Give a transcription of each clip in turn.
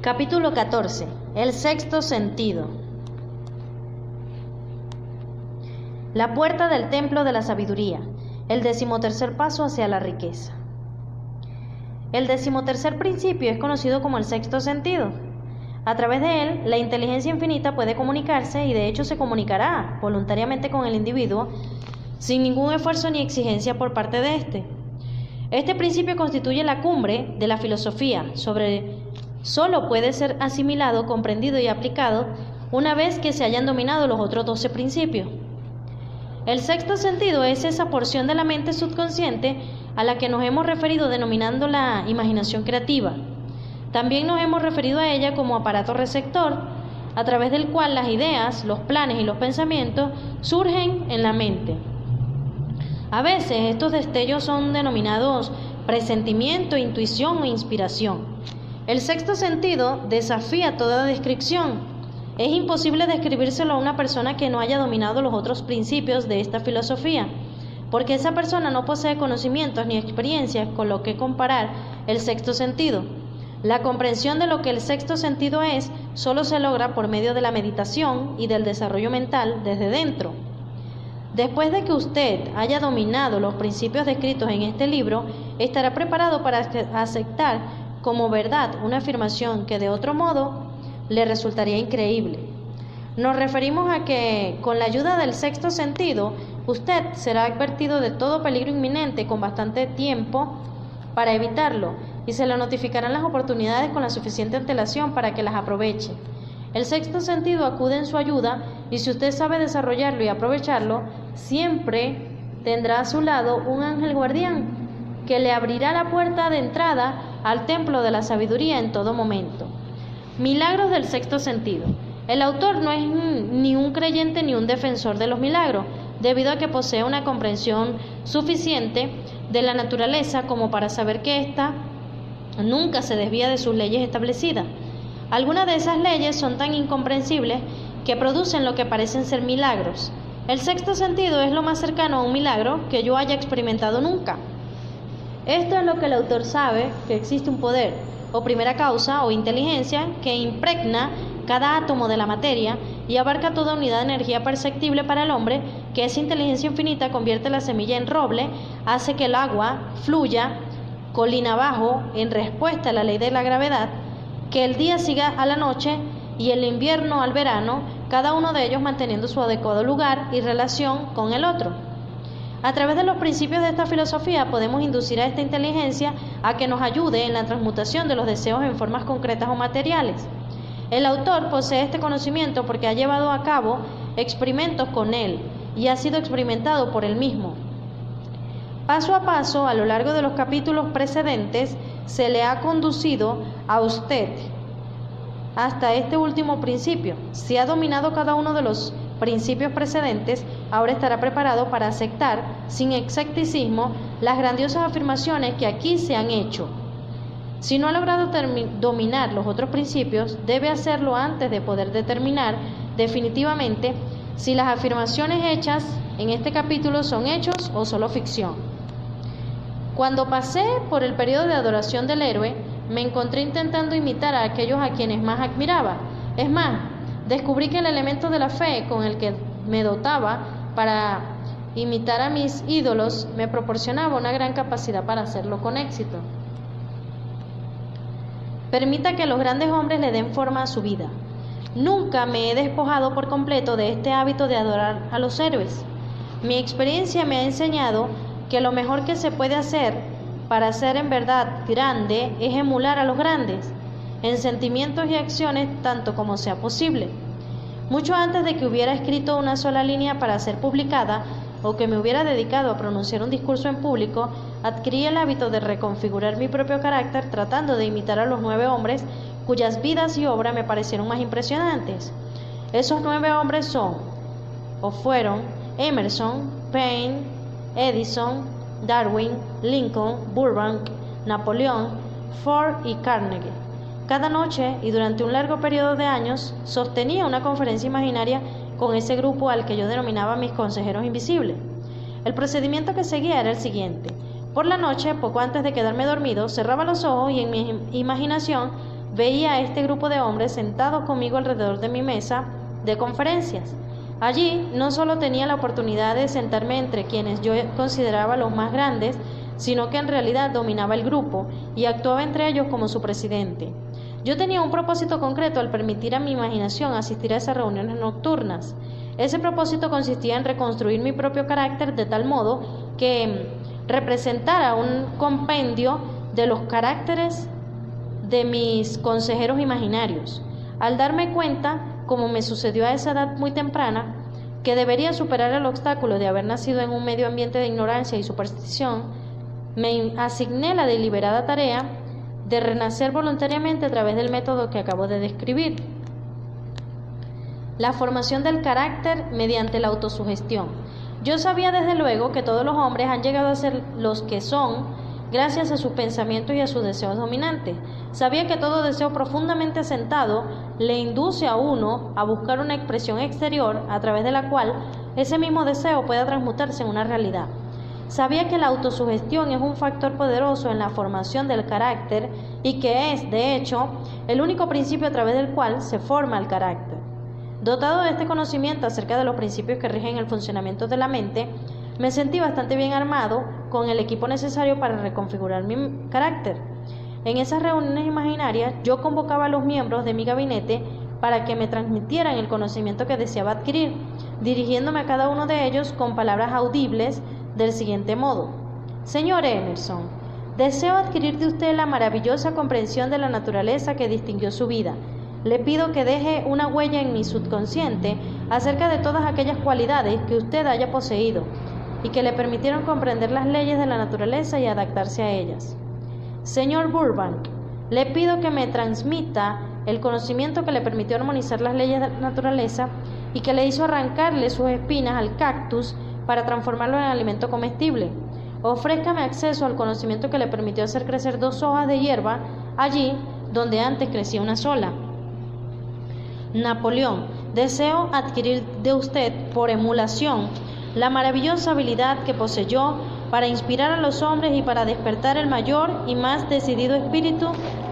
Capítulo 14. El sexto sentido. La puerta del templo de la sabiduría. El 13º paso hacia la riqueza. El 13º principio es conocido como el sexto sentido. A través de él, la inteligencia infinita puede comunicarse y de hecho se comunicará voluntariamente con el individuo sin ningún esfuerzo ni exigencia por parte de éste. Este principio constituye la cumbre de la filosofía. Solo puede ser asimilado, comprendido y aplicado una vez que se hayan dominado los otros 12 principios. El sexto sentido es esa porción de la mente subconsciente a la que nos hemos referido denominando la imaginación creativa. También nos hemos referido a ella como aparato receptor, a través del cual las ideas, los planes y los pensamientos surgen en la mente. A veces estos destellos son denominados presentimiento, intuición o inspiración. El sexto sentido desafía toda descripción. Es imposible describírselo a una persona que no haya dominado los otros principios de esta filosofía, porque esa persona no posee conocimientos ni experiencias con lo que comparar el sexto sentido. La comprensión de lo que el sexto sentido es solo se logra por medio de la meditación y del desarrollo mental desde dentro. Después de que usted haya dominado los principios descritos en este libro, estará preparado para aceptar como verdad una afirmación que de otro modo le resultaría increíble. Nos referimos a que, con la ayuda del sexto sentido, usted será advertido de todo peligro inminente con bastante tiempo para evitarlo, y se le notificarán las oportunidades con la suficiente antelación para que las aproveche. El sexto sentido acude en su ayuda, y si usted sabe desarrollarlo y aprovecharlo, siempre tendrá a su lado un ángel guardián que le abrirá la puerta de entrada al templo de la sabiduría en todo momento. Milagros del sexto sentido. El autor no es ni un creyente ni un defensor de los milagros, debido a que posee una comprensión suficiente de la naturaleza como para saber que ésta nunca se desvía de sus leyes establecidas. Algunas de esas leyes son tan incomprensibles que producen lo que parecen ser milagros. El sexto sentido es lo más cercano a un milagro que yo haya experimentado nunca. Esto es lo que el autor sabe, que existe un poder, o primera causa, o inteligencia, que impregna cada átomo de la materia y abarca toda unidad de energía perceptible para el hombre, que esa inteligencia infinita convierte la semilla en roble, hace que el agua fluya colina abajo en respuesta a la ley de la gravedad, que el día siga a la noche y el invierno al verano, cada uno de ellos manteniendo su adecuado lugar y relación con el otro. A través de los principios de esta filosofía podemos inducir a esta inteligencia a que nos ayude en la transmutación de los deseos en formas concretas o materiales. El autor posee este conocimiento porque ha llevado a cabo experimentos con él y ha sido experimentado por él mismo. Paso a paso, a lo largo de los capítulos precedentes, se le ha conducido a usted hasta este último principio. Si ha dominado cada uno de los principios precedentes, ahora estará preparado para aceptar, sin escepticismo, las grandiosas afirmaciones que aquí se han hecho. Si no ha logrado dominar los otros principios, debe hacerlo antes de poder determinar definitivamente si las afirmaciones hechas en este capítulo son hechos o solo ficción. Cuando pasé por el periodo de adoración del héroe, me encontré intentando imitar a aquellos a quienes más admiraba. Es más, descubrí que el elemento de la fe con el que me dotaba para imitar a mis ídolos me proporcionaba una gran capacidad para hacerlo con éxito. Permita que los grandes hombres le den forma a su vida. Nunca me he despojado por completo de este hábito de adorar a los héroes. Mi experiencia me ha enseñado que lo mejor que se puede hacer para ser en verdad grande es emular a los grandes, en sentimientos y acciones tanto como sea posible. Mucho antes de que hubiera escrito una sola línea para ser publicada o que me hubiera dedicado a pronunciar un discurso en público, adquirí el hábito de reconfigurar mi propio carácter tratando de imitar a los 9 hombres cuyas vidas y obras me parecieron más impresionantes. Esos 9 hombres son, o fueron, Emerson, Paine, Edison, Darwin, Lincoln, Burbank, Napoleón, Ford y Carnegie. Cada noche y durante un largo periodo de años sostenía una conferencia imaginaria con ese grupo al que yo denominaba mis consejeros invisibles. El procedimiento que seguía era el siguiente: Por la noche, poco antes de quedarme dormido, cerraba los ojos y en mi imaginación veía a este grupo de hombres sentados conmigo alrededor de mi mesa de conferencias. Allí no solo tenía la oportunidad de sentarme entre quienes yo consideraba los más grandes, sino que en realidad dominaba el grupo y actuaba entre ellos como su presidente. Yo tenía un propósito concreto al permitir a mi imaginación asistir a esas reuniones nocturnas. Ese propósito consistía en reconstruir mi propio carácter de tal modo que representara un compendio de los caracteres de mis consejeros imaginarios. Al darme cuenta, como me sucedió a esa edad muy temprana, que debería superar el obstáculo de haber nacido en un medio ambiente de ignorancia y superstición, me asigné la deliberada tarea de renacer voluntariamente a través del método que acabo de describir. La formación del carácter mediante la autosugestión. Yo sabía desde luego que todos los hombres han llegado a ser los que son gracias a sus pensamientos y a sus deseos dominantes. Sabía que todo deseo profundamente asentado le induce a uno a buscar una expresión exterior a través de la cual ese mismo deseo pueda transmutarse en una realidad. Sabía que la autosugestión es un factor poderoso en la formación del carácter y que es, de hecho, el único principio a través del cual se forma el carácter. Dotado de este conocimiento acerca de los principios que rigen el funcionamiento de la mente, me sentí bastante bien armado con el equipo necesario para reconfigurar mi carácter. En esas reuniones imaginarias, yo convocaba a los miembros de mi gabinete para que me transmitieran el conocimiento que deseaba adquirir, dirigiéndome a cada uno de ellos con palabras audibles del siguiente modo: Señor Emerson, deseo adquirir de usted la maravillosa comprensión de la naturaleza que distinguió su vida. Le pido que deje una huella en mi subconsciente acerca de todas aquellas cualidades que usted haya poseído y que le permitieron comprender las leyes de la naturaleza y adaptarse a ellas. Señor Burbank, le pido que me transmita el conocimiento que le permitió armonizar las leyes de la naturaleza y que le hizo arrancarle sus espinas al cactus para transformarlo en alimento comestible. Ofrézcame acceso al conocimiento que le permitió hacer crecer 2 hojas de hierba allí donde antes crecía una sola. Napoleón, deseo adquirir de usted, por emulación, la maravillosa habilidad que poseyó para inspirar a los hombres y para despertar el mayor y más decidido espíritu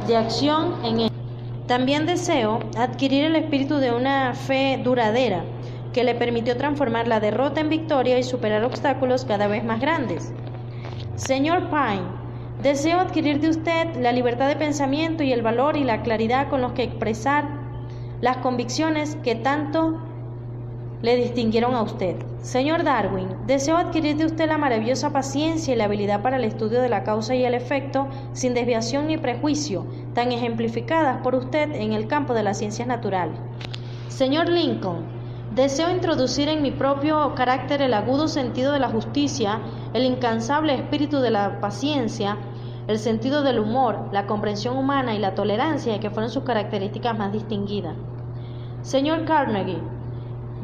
de acción en él. También deseo adquirir el espíritu de una fe duradera que le permitió transformar la derrota en victoria y superar obstáculos cada vez más grandes. Señor Pine, deseo adquirir de usted la libertad de pensamiento y el valor y la claridad con los que expresar las convicciones que tanto le distinguieron a usted. Señor Darwin, deseo adquirir de usted la maravillosa paciencia y la habilidad para el estudio de la causa y el efecto sin desviación ni prejuicio, tan ejemplificadas por usted en el campo de las ciencias naturales. Señor Lincoln, deseo introducir en mi propio carácter el agudo sentido de la justicia, el incansable espíritu de la paciencia, el sentido del humor, la comprensión humana y la tolerancia, que fueron sus características más distinguidas. Señor Carnegie,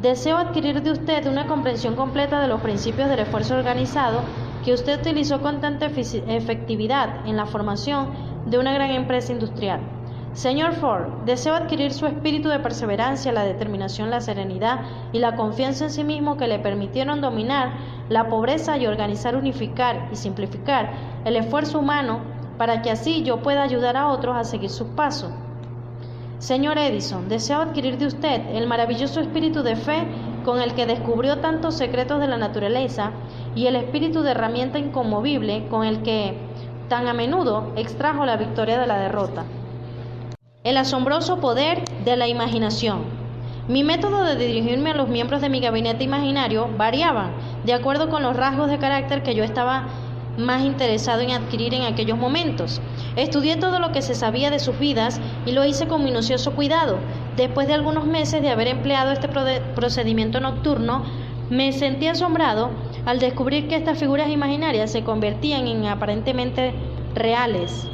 deseo adquirir de usted una comprensión completa de los principios del esfuerzo organizado que usted utilizó con tanta efectividad en la formación de una gran empresa industrial. Señor Ford, deseo adquirir su espíritu de perseverancia, la determinación, la serenidad y la confianza en sí mismo que le permitieron dominar la pobreza y organizar, unificar y simplificar el esfuerzo humano para que así yo pueda ayudar a otros a seguir sus pasos. Señor Edison, deseo adquirir de usted el maravilloso espíritu de fe con el que descubrió tantos secretos de la naturaleza y el espíritu de herramienta inconmovible con el que tan a menudo extrajo la victoria de la derrota. El asombroso poder de la imaginación. Mi método de dirigirme a los miembros de mi gabinete imaginario variaba de acuerdo con los rasgos de carácter que yo estaba más interesado en adquirir en aquellos momentos. Estudié todo lo que se sabía de sus vidas y lo hice con minucioso cuidado. Después de algunos meses de haber empleado este procedimiento nocturno, me sentí asombrado al descubrir que estas figuras imaginarias se convertían en aparentemente reales.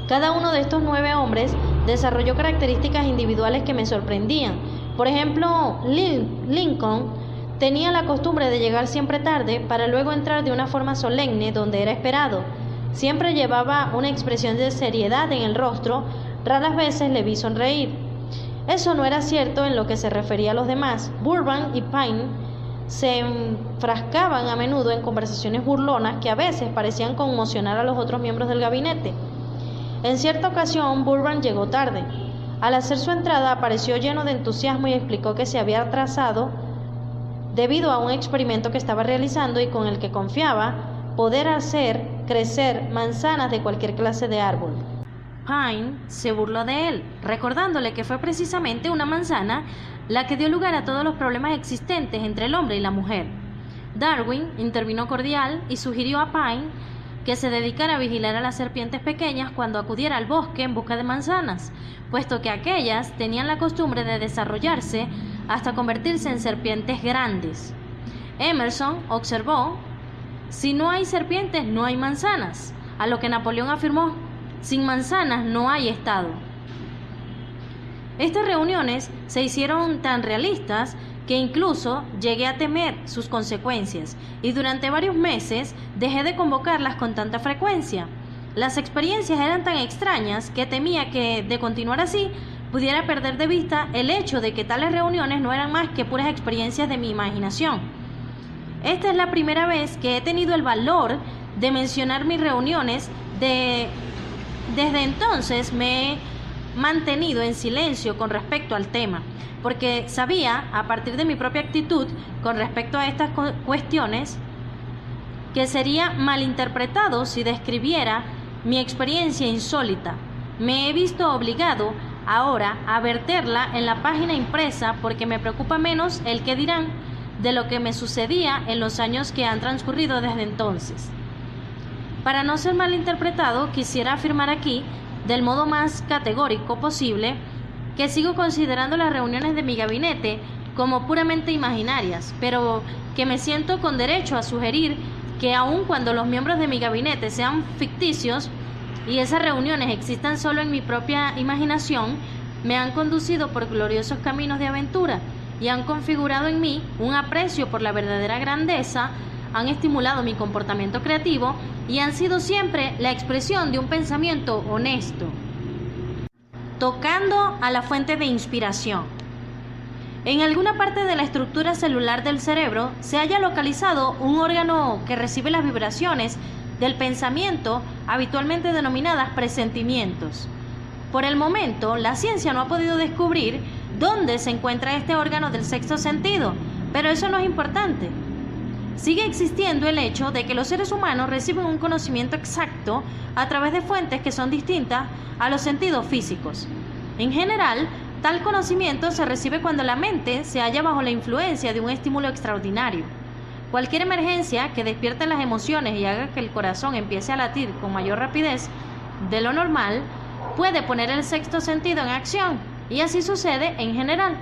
Cada uno de estos 9 hombres desarrolló características individuales que me sorprendían. Por ejemplo, Lincoln tenía la costumbre de llegar siempre tarde para luego entrar de una forma solemne donde era esperado. Siempre llevaba una expresión de seriedad en el rostro, raras veces le vi sonreír. Eso no era cierto en lo que se refería a los demás. Burbank y Pine se enfrascaban a menudo en conversaciones burlonas que a veces parecían conmocionar a los otros miembros del gabinete. En cierta ocasión, Burbank llegó tarde. Al hacer su entrada, apareció lleno de entusiasmo y explicó que se había atrasado debido a un experimento que estaba realizando y con el que confiaba poder hacer crecer manzanas de cualquier clase de árbol. Pine se burló de él, recordándole que fue precisamente una manzana la que dio lugar a todos los problemas existentes entre el hombre y la mujer. Darwin intervino cordial y sugirió a Pine que se dedicara a vigilar a las serpientes pequeñas cuando acudiera al bosque en busca de manzanas, puesto que aquellas tenían la costumbre de desarrollarse hasta convertirse en serpientes grandes. Emerson observó: si no hay serpientes, no hay manzanas, a lo que Napoleón afirmó: sin manzanas no hay Estado. Estas reuniones se hicieron tan realistas que incluso llegué a temer sus consecuencias y durante varios meses dejé de convocarlas con tanta frecuencia. Las experiencias eran tan extrañas que temía que, de continuar así, pudiera perder de vista el hecho de que tales reuniones no eran más que puras experiencias de mi imaginación. Esta es la primera vez que he tenido el valor de mencionar mis reuniones. Desde entonces me he mantenido en silencio con respecto al tema, porque sabía, a partir de mi propia actitud con respecto a estas cuestiones, que sería malinterpretado si describiera mi experiencia insólita. Me he visto obligado ahora a verterla en la página impresa porque me preocupa menos el qué dirán de lo que me sucedía en los años que han transcurrido desde entonces. Para no ser malinterpretado, quisiera afirmar aquí, del modo más categórico posible, que sigo considerando las reuniones de mi gabinete como puramente imaginarias, pero que me siento con derecho a sugerir que aun cuando los miembros de mi gabinete sean ficticios y esas reuniones existan solo en mi propia imaginación, me han conducido por gloriosos caminos de aventura y han configurado en mí un aprecio por la verdadera grandeza, han estimulado mi comportamiento creativo y han sido siempre la expresión de un pensamiento honesto. Tocando a la fuente de inspiración. En alguna parte de la estructura celular del cerebro se halla localizado un órgano que recibe las vibraciones del pensamiento, habitualmente denominadas presentimientos. Por el momento, la ciencia no ha podido descubrir dónde se encuentra este órgano del sexto sentido, pero eso no es importante. Sigue existiendo el hecho de que los seres humanos reciben un conocimiento exacto a través de fuentes que son distintas a los sentidos físicos. En general, tal conocimiento se recibe cuando la mente se halla bajo la influencia de un estímulo extraordinario. Cualquier emergencia que despierte las emociones y haga que el corazón empiece a latir con mayor rapidez de lo normal puede poner el sexto sentido en acción, y así sucede en general.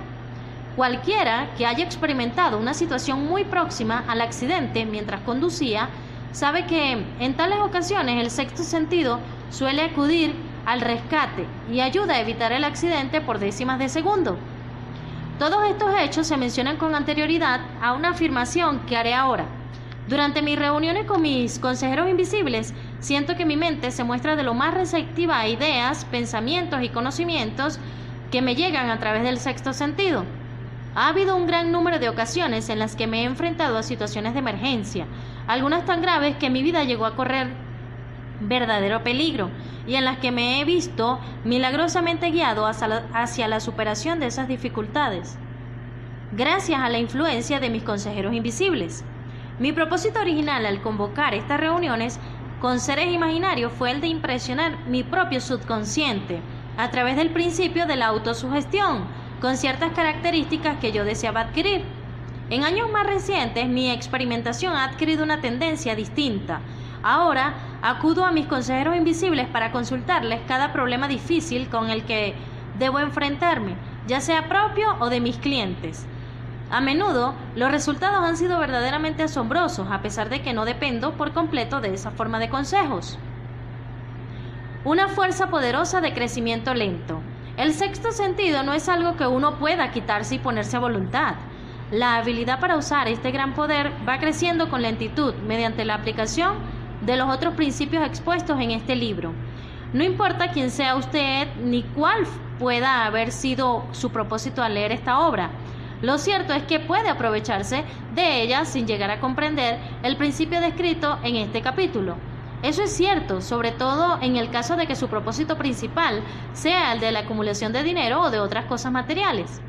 Cualquiera que haya experimentado una situación muy próxima al accidente mientras conducía sabe que en tales ocasiones el sexto sentido suele acudir al rescate y ayuda a evitar el accidente por décimas de segundo. Todos estos hechos se mencionan con anterioridad a una afirmación que haré ahora. Durante mis reuniones con mis consejeros invisibles, siento que mi mente se muestra de lo más receptiva a ideas, pensamientos y conocimientos que me llegan a través del sexto sentido. Ha habido un gran número de ocasiones en las que me he enfrentado a situaciones de emergencia, algunas tan graves que mi vida llegó a correr verdadero peligro, y en las que me he visto milagrosamente guiado hacia la superación de esas dificultades, gracias a la influencia de mis consejeros invisibles. Mi propósito original al convocar estas reuniones con seres imaginarios fue el de impresionar mi propio subconsciente a través del principio de la autosugestión, con ciertas características que yo deseaba adquirir. En años más recientes, mi experimentación ha adquirido una tendencia distinta. Ahora acudo a mis consejeros invisibles para consultarles cada problema difícil con el que debo enfrentarme, ya sea propio o de mis clientes. A menudo, los resultados han sido verdaderamente asombrosos, a pesar de que no dependo por completo de esa forma de consejos. Una fuerza poderosa de crecimiento lento. El sexto sentido no es algo que uno pueda quitarse y ponerse a voluntad. La habilidad para usar este gran poder va creciendo con lentitud mediante la aplicación de los otros principios expuestos en este libro. No importa quién sea usted ni cuál pueda haber sido su propósito al leer esta obra. Lo cierto es que puede aprovecharse de ella sin llegar a comprender el principio descrito en este capítulo. Eso es cierto, sobre todo en el caso de que su propósito principal sea el de la acumulación de dinero o de otras cosas materiales.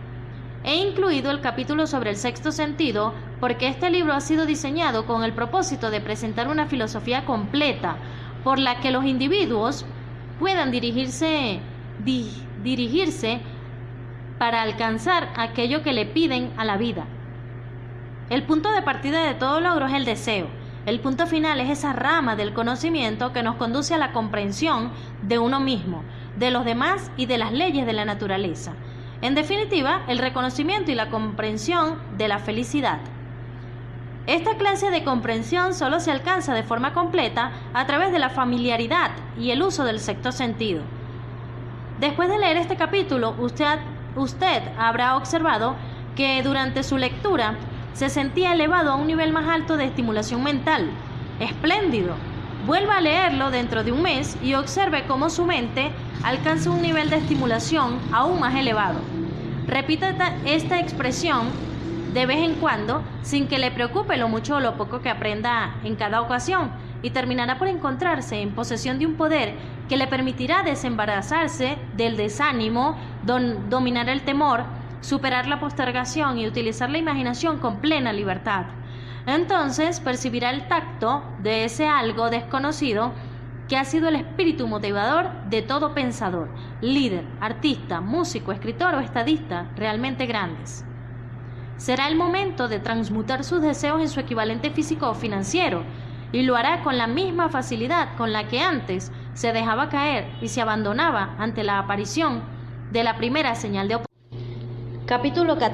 He incluido el capítulo sobre el sexto sentido porque este libro ha sido diseñado con el propósito de presentar una filosofía completa por la que los individuos puedan dirigirse para alcanzar aquello que le piden a la vida. El punto de partida de todo logro es el deseo. El punto final es esa rama del conocimiento que nos conduce a la comprensión de uno mismo, de los demás y de las leyes de la naturaleza. En definitiva, el reconocimiento y la comprensión de la felicidad. Esta clase de comprensión solo se alcanza de forma completa a través de la familiaridad y el uso del sexto sentido. Después de leer este capítulo, usted habrá observado que durante su lectura se sentía elevado a un nivel más alto de estimulación mental. ¡Espléndido! Vuelva a leerlo dentro de un mes y observe cómo su mente alcanza un nivel de estimulación aún más elevado. Repita esta expresión de vez en cuando sin que le preocupe lo mucho o lo poco que aprenda en cada ocasión y terminará por encontrarse en posesión de un poder que le permitirá desembarazarse del desánimo, dominar el temor, superar la postergación y utilizar la imaginación con plena libertad. Entonces percibirá el tacto de ese algo desconocido que ha sido el espíritu motivador de todo pensador, líder, artista, músico, escritor o estadista realmente grandes. Será el momento de transmutar sus deseos en su equivalente físico o financiero, y lo hará con la misma facilidad con la que antes se dejaba caer y se abandonaba ante la aparición de la primera señal de oposición. Capítulo 14.